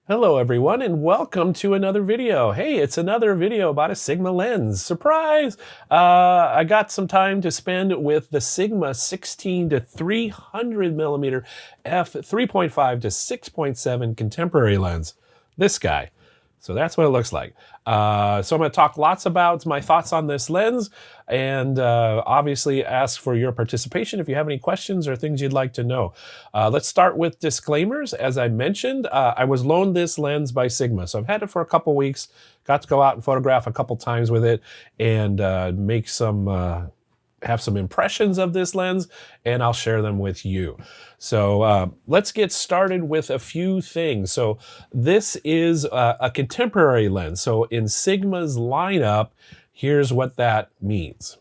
Hello everyone and welcome to another video. Hey, it's another video about a Sigma lens. Surprise! I got some time to spend with the Sigma 16-300mm f3.5 to 6.7 contemporary lens. This guy. So that's what it looks like. So I'm going to talk lots about my thoughts on this lens and obviously ask for your participation if you have any questions or things you'd like to know. Let's start with disclaimers. As I mentioned, I was loaned this lens by Sigma. So I've had it for a couple weeks, got to go out and photograph a couple times with it and make some have some impressions of this lens, and I'll share them with you. So let's get started with a few things. So this is a contemporary lens. So in Sigma's lineup, here's what that means.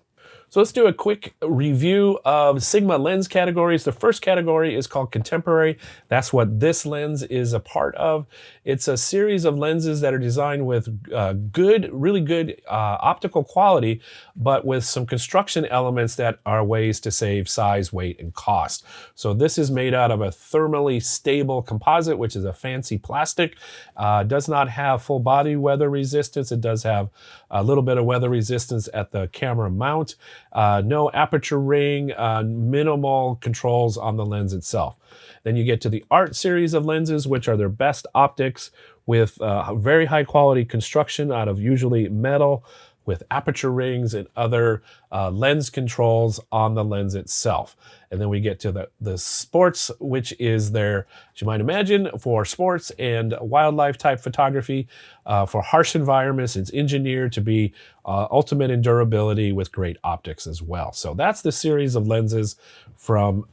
So let's do a quick review of Sigma lens categories. The first category is called contemporary. That's what this lens is a part of. It's a series of lenses that are designed with really good optical quality, but with some construction elements that are ways to save size, weight, and cost. So this is made out of a thermally stable composite, which is a fancy plastic. Does not have full body weather resistance. It does have a little bit of weather resistance at the camera mount. No aperture ring, minimal controls on the lens itself. Then you get to the Art series of lenses, which are their best optics with very high quality construction out of usually metal with aperture rings and other lens controls on the lens itself. And then we get to the Sports, which is their, as you might imagine, for sports and wildlife type photography. For harsh environments, it's engineered to be ultimate in durability with great optics as well. So that's the series of lenses from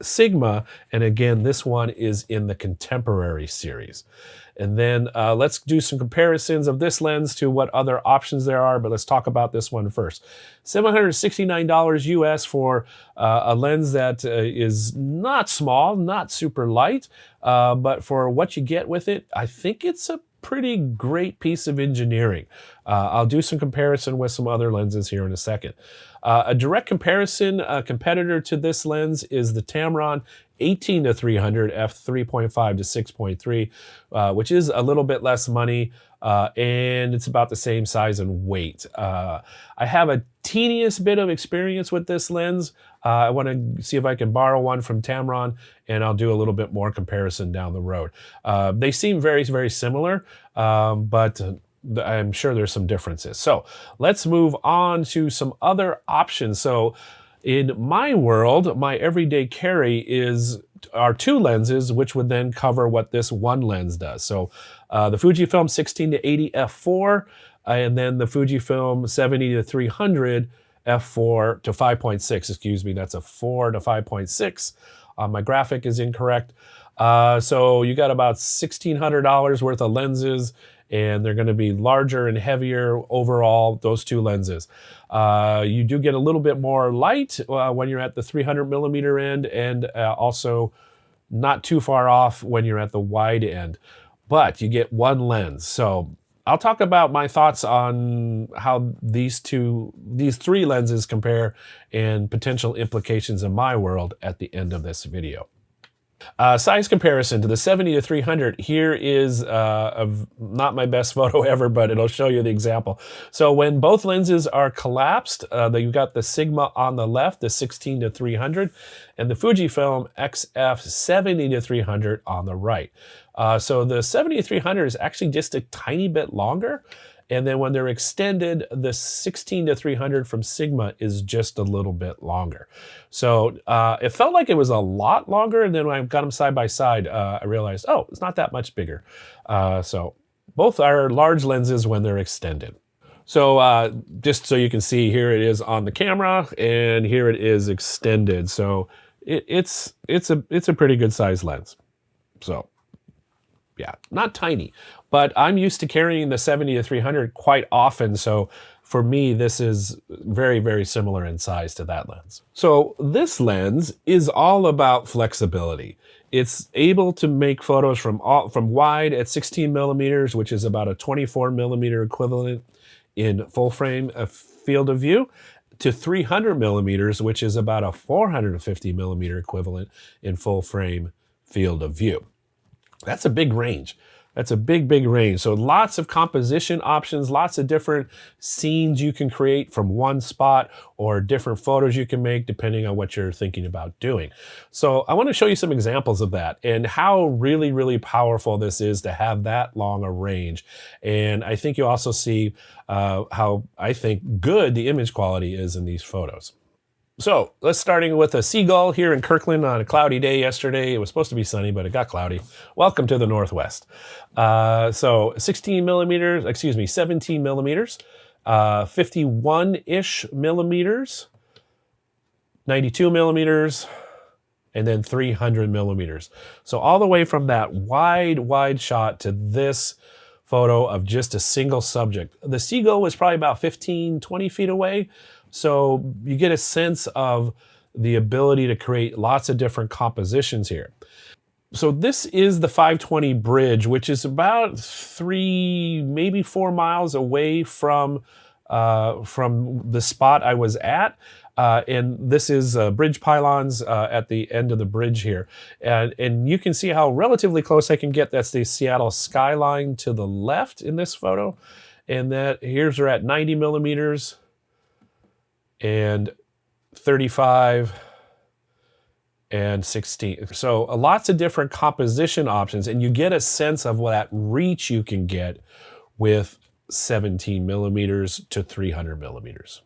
Sigma. And again, this one is in the contemporary series. And then let's do some comparisons of this lens to what other options there are, but let's talk about this one first. $769 US for a lens that is not small, not super light, but for what you get with it, I think it's a pretty great piece of engineering. I'll do some comparison with some other lenses here in a second. A direct comparison competitor to this lens is the Tamron 18-300 f3.5 to 6.3, which is a little bit less money, and it's about the same size and weight. I have a teeniest bit of experience with this lens. I want to see if I can borrow one from Tamron, and I'll do a little bit more comparison down the road. They seem very, very similar, but I'm sure there's some differences. So let's move on to some other options. So in my world, my everyday carry are two lenses, which would then cover what this one lens does. So the Fujifilm 16-80 f4, and then the Fujifilm 70-300 f4 to 5.6, excuse me, that's a 4 to 5.6. My graphic is incorrect. So you got about $1,600 worth of lenses, and they're going to be larger and heavier overall, those two lenses. You do get a little bit more light when you're at the 300mm end, and also not too far off when you're at the wide end. But you get one lens. So I'll talk about my thoughts on how these three lenses compare and potential implications in my world at the end of this video. Size comparison to the 70-300. Here is not my best photo ever, but it'll show you the example. So when both lenses are collapsed, you've got the Sigma on the left, the 16-300, and the Fujifilm XF 70-300 on the right. So the 70-300 is actually just a tiny bit longer. And then when they're extended, the 16-300 from Sigma is just a little bit longer. So it felt like it was a lot longer. And then when I got them side by side, I realized, oh, it's not that much bigger. So both are large lenses when they're extended. So just so you can see, here it is on the camera, and here it is extended. So it's a pretty good size lens. So yeah, not tiny, but I'm used to carrying the 70-300 quite often. So for me, this is very, very similar in size to that lens. So this lens is all about flexibility. It's able to make photos from wide at 16mm, which is about a 24mm equivalent in full frame field of view, to 300mm, which is about a 450mm equivalent in full frame field of view. That's a big range. That's a big, big range. So lots of composition options, lots of different scenes you can create from one spot, or different photos you can make depending on what you're thinking about doing. So I want to show you some examples of that and how really, really powerful this is to have that long a range. And I think you also see how I think good the image quality is in these photos. So let's starting with a seagull here in Kirkland on a cloudy day yesterday. It was supposed to be sunny, but it got cloudy. Welcome to the Northwest. So 17 millimeters, 51-ish millimeters, 92 millimeters, and then 300 millimeters. So all the way from that wide shot to this photo of just a single subject. The seagull was probably about 15, 20 feet away. So you get a sense of the ability to create lots of different compositions here. So this is the 520 bridge, which is about 3, maybe 4 miles away from the spot I was at. And this is bridge pylons at the end of the bridge here. And you can see how relatively close I can get. That's the Seattle skyline to the left in this photo. And that here's we're at 90 millimeters. And 35 and 16. So lots of different composition options, and you get a sense of that reach you can get with 17 millimeters to 300 millimeters.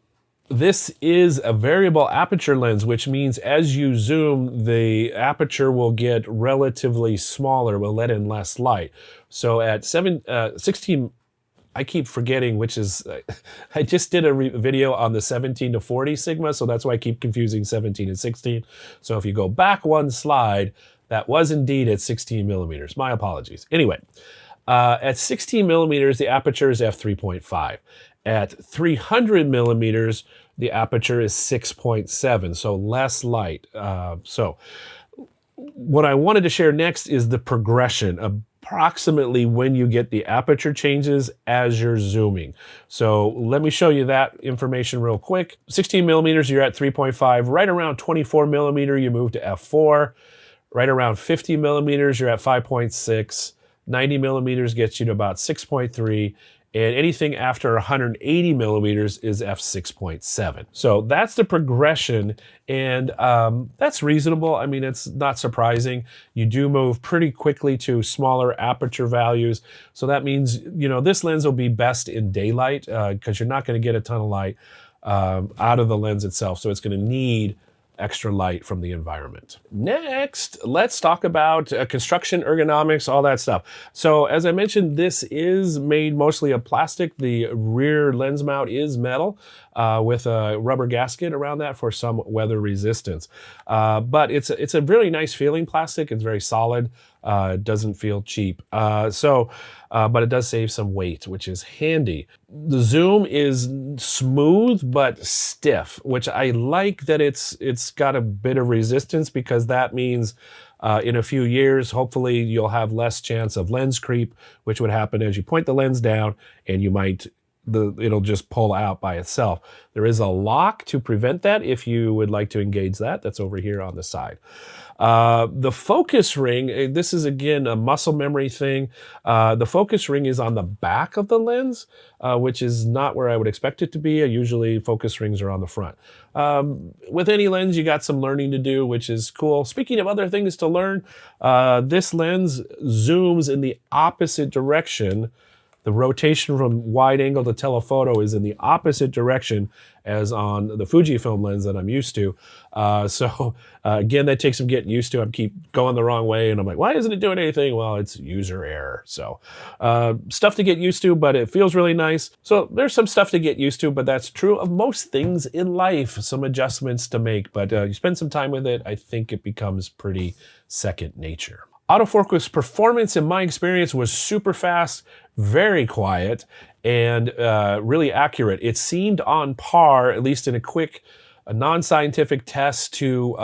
This is a variable aperture lens, which means as you zoom, the aperture will get relatively smaller, will let in less light. So at 16, I keep forgetting which is, I just did a video on the 17 to 40 Sigma, so that's why I keep confusing 17 and 16. So if you go back one slide, that was indeed at 16 millimeters. My apologies. Anyway, at 16 millimeters, the aperture is f3.5. At 300 millimeters, the aperture is 6.7, so less light. So what I wanted to share next is the progression of approximately when you get the aperture changes as you're zooming. So let me show you that information real quick. 16 millimeters, you're at 3.5. Right around 24 millimeter, you move to f4. Right around 50 millimeters, you're at 5.6. 90 millimeters gets you to about 6.3. And anything after 180 millimeters is f6.7. So that's the progression, and that's reasonable. I mean, it's not surprising. You do move pretty quickly to smaller aperture values. So that means, you know, this lens will be best in daylight because you're not going to get a ton of light out of the lens itself. So it's going to need extra light from the environment. Next, let's talk about construction, ergonomics, all that stuff. So as I mentioned, this is made mostly of plastic. The rear lens mount is metal with a rubber gasket around that for some weather resistance. But it's a really nice feeling plastic. It's very solid. It doesn't feel cheap. But it does save some weight, which is handy. The zoom is smooth but stiff, which I like that it's got a bit of resistance, because that means in a few years, hopefully you'll have less chance of lens creep, which would happen as you point the lens down and you might it'll just pull out by itself. There is a lock to prevent that if you would like to engage that. That's over here on the side. The focus ring, this is again a muscle memory thing. The focus ring is on the back of the lens, which is not where I would expect it to be. Usually focus rings are on the front. With any lens, you got some learning to do, which is cool. Speaking of other things to learn, this lens zooms in the opposite direction. The rotation from wide angle to telephoto is in the opposite direction as on the Fujifilm lens that I'm used to. Again, that takes some getting used to. I keep going the wrong way and I'm like, why isn't it doing anything? Well, it's user error. So stuff to get used to, but it feels really nice. So there's some stuff to get used to, but that's true of most things in life, some adjustments to make. But you spend some time with it, I think it becomes pretty second nature. Autofocus performance, in my experience, was super fast, very quiet, and really accurate. It seemed on par, at least in a quick a non-scientific test to,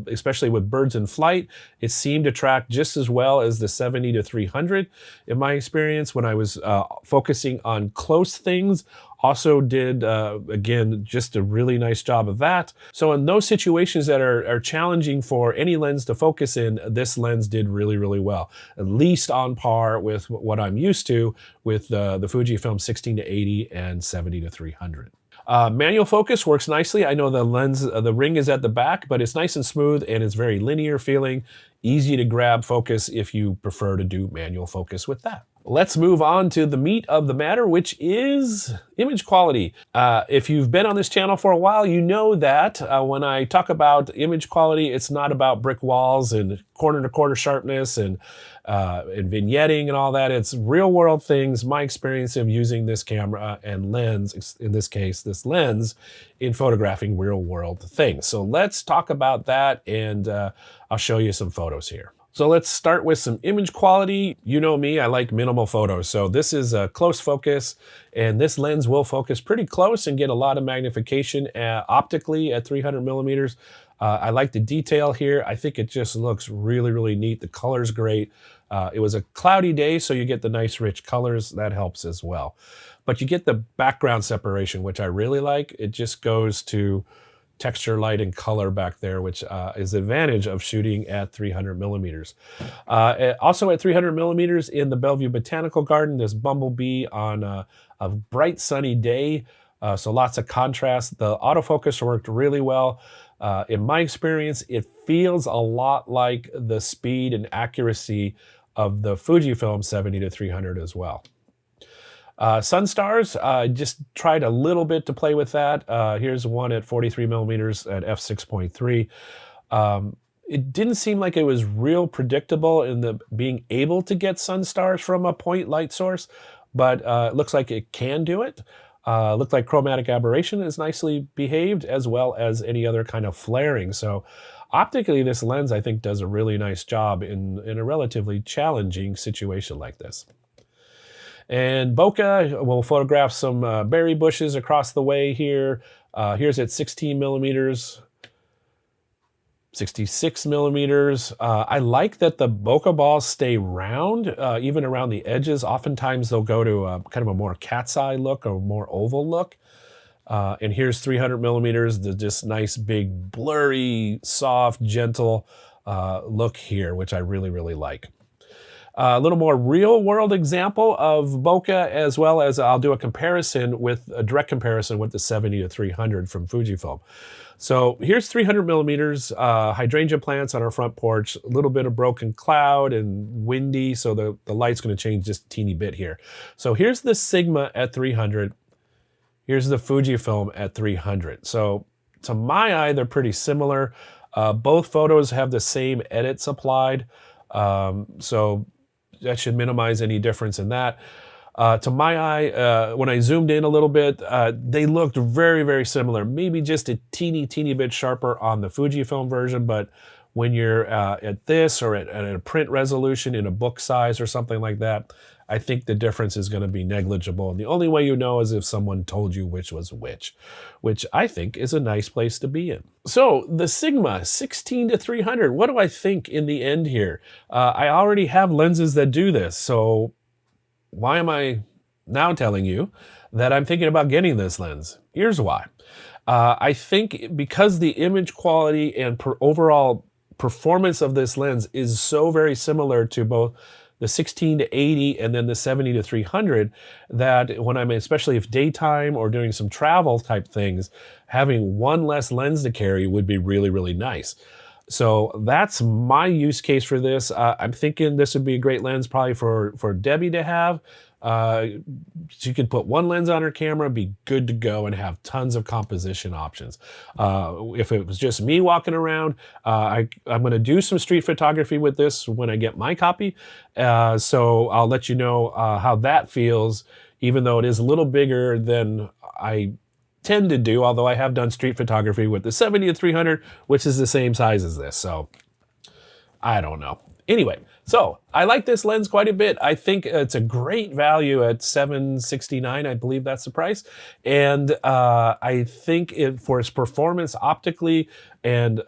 especially with birds in flight, it seemed to track just as well as the 70-300 in my experience when I was focusing on close things. Also did, again, just a really nice job of that. So in those situations that are challenging for any lens to focus in, this lens did really, really well. At least on par with what I'm used to with the Fujifilm 16-80 and 70-300. Manual focus works nicely. I know the lens, the ring is at the back, but it's nice and smooth and it's very linear feeling. Easy to grab focus if you prefer to do manual focus with that. Let's move on to the meat of the matter, which is image quality. If you've been on this channel for a while, you know that when I talk about image quality, it's not about brick walls and corner-to-corner sharpness and vignetting and all that. It's real-world things, my experience of using this camera and lens, in this case, this lens, in photographing real-world things. So let's talk about that, and I'll show you some photos here. So let's start with some image quality. You know me, I like minimal photos. So this is a close focus, and this lens will focus pretty close and get a lot of magnification optically at 300 millimeters. I like the detail here. I think it just looks really, really neat. The color's great. It was a cloudy day, so you get the nice rich colors. That helps as well. But you get the background separation, which I really like. It just goes to texture, light, and color back there, which is the advantage of shooting at 300 millimeters. Also at 300 millimeters in the Bellevue Botanical Garden, this bumblebee on a bright sunny day, so lots of contrast. The autofocus worked really well. In my experience, it feels a lot like the speed and accuracy of the Fujifilm 70-300 as well. Sun stars, I just tried a little bit to play with that. Here's one at 43 millimeters at f6.3. It didn't seem like it was real predictable in the being able to get sun stars from a point light source, but it looks like it can do it. Looked like chromatic aberration is nicely behaved, as well as any other kind of flaring. So optically, this lens, I think, does a really nice job in a relatively challenging situation like this. And bokeh, we'll photograph some berry bushes across the way here. Here's at 16 millimeters, 66 millimeters. I like that the bokeh balls stay round, even around the edges. Oftentimes they'll go to kind of a more cat's eye look or more oval look. And here's 300 millimeters, the just nice, big, blurry, soft, gentle look here, which I really, really like. A little more real-world example of bokeh, as well as I'll do a comparison with a direct comparison with the 70-300 from Fujifilm. So here's 300 millimeters, hydrangea plants on our front porch, a little bit of broken cloud and windy, so the light's going to change just a teeny bit here. So here's the Sigma at 300. Here's the Fujifilm at 300. So to my eye, they're pretty similar. Both photos have the same edits applied, so that should minimize any difference in that. To my eye, when I zoomed in a little bit, they looked very, very similar. Maybe just a teeny bit sharper on the Fujifilm version, but when you're at this or at a print resolution in a book size or something like that, I think the difference is going to be negligible. And the only way you know is if someone told you which was which I think is a nice place to be in. So the Sigma 16-300, what do I think in the end here? I already have lenses that do this. So why am I now telling you that I'm thinking about getting this lens? Here's why. I think because the image quality and overall performance of this lens is so very similar to both the 16-80 and then the 70-300, that when I'm, especially if daytime or doing some travel type things, having one less lens to carry would be really, really nice. So that's my use case for this. I'm thinking this would be a great lens probably for Debbie to have. She could put one lens on her camera, be good to go, and have tons of composition options. If it was just me walking around, I'm going to do some street photography with this when I get my copy. So I'll let you know how that feels, even though it is a little bigger than I tend to do, although I have done street photography with the 70-300, which is the same size as this. So I don't know. Anyway, so I like this lens quite a bit. I think it's a great value at $769. I believe that's the price. And I think for its performance optically and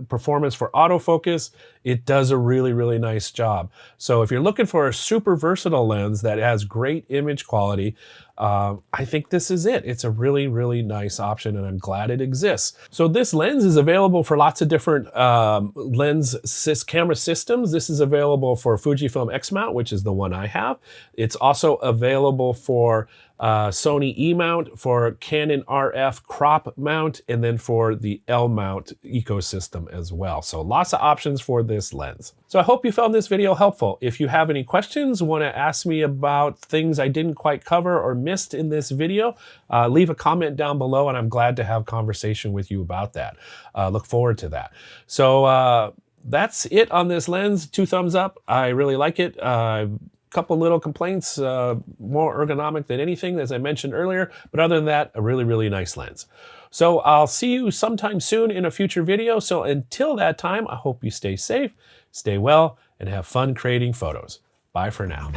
performance for autofocus, it does a really, really nice job. So if you're looking for a super versatile lens that has great image quality, I think this is it. It's a really, really nice option, and I'm glad it exists. So this lens is available for lots of different camera systems. This is available for Fujifilm X mount, which is the one I have. It's also available for Sony E mount, for Canon RF crop mount, and then for the L mount ecosystem as well. So lots of options for this lens. So I hope you found this video helpful. If you have any questions, want to ask me about things I didn't quite cover or missed in this video, leave a comment down below, and I'm glad to have conversation with you about that. Look forward to that. So that's it on this lens. 2 thumbs up. I really like it. Couple little complaints, more ergonomic than anything, as I mentioned earlier, but other than that, a really, really nice lens. So I'll see you sometime soon in a future video. So until that time, I hope you stay safe, stay well, and have fun creating photos. Bye for now.